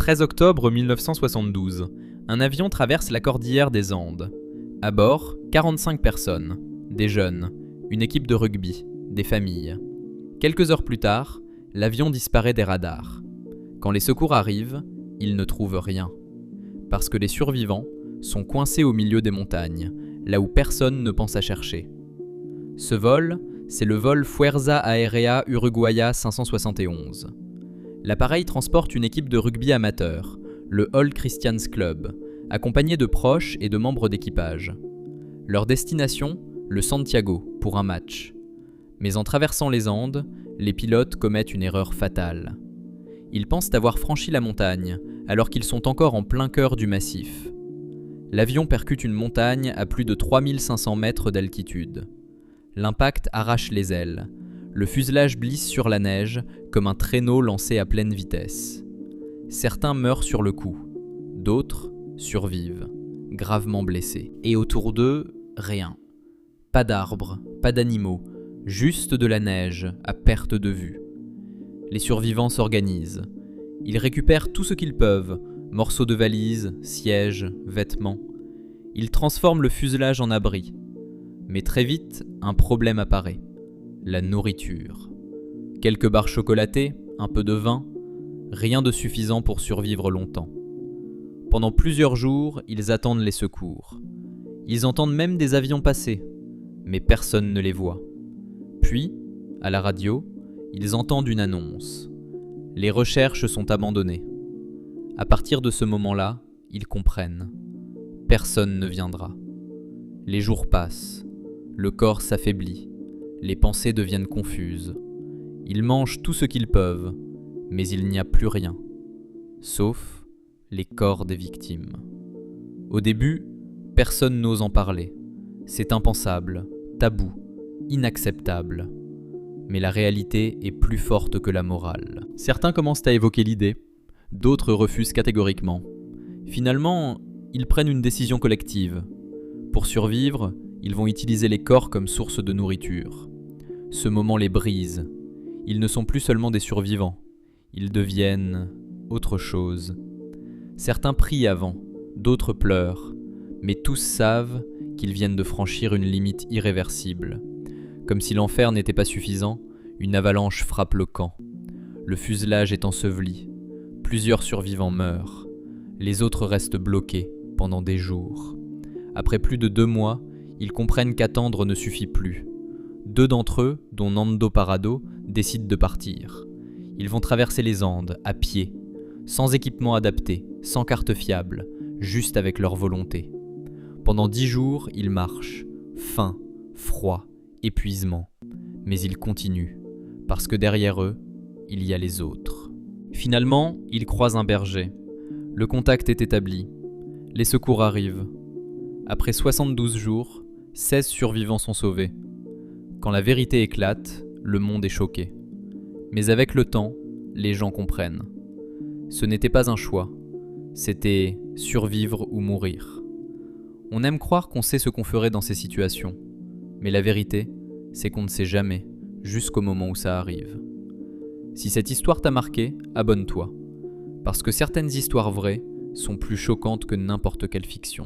13 octobre 1972, un avion traverse la cordillère des Andes. À bord, 45 personnes, des jeunes, une équipe de rugby, des familles. Quelques heures plus tard, l'avion disparaît des radars. Quand les secours arrivent, ils ne trouvent rien. Parce que les survivants sont coincés au milieu des montagnes, là où personne ne pense à chercher. Ce vol, c'est le vol Fuerza Aérea Uruguaya 571. L'appareil transporte une équipe de rugby amateur, le All Christians Club, accompagné de proches et de membres d'équipage. Leur destination, le Santiago, pour un match. Mais en traversant les Andes, les pilotes commettent une erreur fatale. Ils pensent avoir franchi la montagne, alors qu'ils sont encore en plein cœur du massif. L'avion percute une montagne à plus de 3500 mètres d'altitude. L'impact arrache les ailes. Le fuselage glisse sur la neige comme un traîneau lancé à pleine vitesse. Certains meurent sur le coup, d'autres survivent, gravement blessés. Et autour d'eux, rien. Pas d'arbres, pas d'animaux, juste de la neige à perte de vue. Les survivants s'organisent. Ils récupèrent tout ce qu'ils peuvent, morceaux de valises, sièges, vêtements. Ils transforment le fuselage en abri. Mais très vite, un problème apparaît. La nourriture. Quelques barres chocolatées, un peu de vin, rien de suffisant pour survivre longtemps. Pendant plusieurs jours, ils attendent les secours. Ils entendent même des avions passer, mais personne ne les voit. Puis, à la radio, ils entendent une annonce. Les recherches sont abandonnées. À partir de ce moment-là, ils comprennent. Personne ne viendra. Les jours passent. Le corps s'affaiblit. Les pensées deviennent confuses. Ils mangent tout ce qu'ils peuvent, mais il n'y a plus rien, sauf les corps des victimes. Au début, personne n'ose en parler. C'est impensable, tabou, inacceptable. Mais la réalité est plus forte que la morale. Certains commencent à évoquer l'idée, d'autres refusent catégoriquement. Finalement, ils prennent une décision collective. Pour survivre, ils vont utiliser les corps comme source de nourriture. Ce moment les brise. Ils ne sont plus seulement des survivants. Ils deviennent autre chose. Certains prient avant, d'autres pleurent, mais tous savent qu'ils viennent de franchir une limite irréversible. Comme si l'enfer n'était pas suffisant, une avalanche frappe le camp. Le fuselage est enseveli. Plusieurs survivants meurent. Les autres restent bloqués pendant des jours. Après plus de 2 mois, ils comprennent qu'attendre ne suffit plus. 2 d'entre eux, dont Nando Parrado, décident de partir. Ils vont traverser les Andes, à pied, sans équipement adapté, sans carte fiable, juste avec leur volonté. Pendant 10 jours, ils marchent, faim, froid, épuisement. Mais ils continuent, parce que derrière eux, il y a les autres. Finalement, ils croisent un berger. Le contact est établi. Les secours arrivent. Après 72 jours, 16 survivants sont sauvés. Quand la vérité éclate, le monde est choqué. Mais avec le temps, les gens comprennent. Ce n'était pas un choix, c'était survivre ou mourir. On aime croire qu'on sait ce qu'on ferait dans ces situations, mais la vérité, c'est qu'on ne sait jamais, jusqu'au moment où ça arrive. Si cette histoire t'a marqué, abonne-toi, parce que certaines histoires vraies sont plus choquantes que n'importe quelle fiction.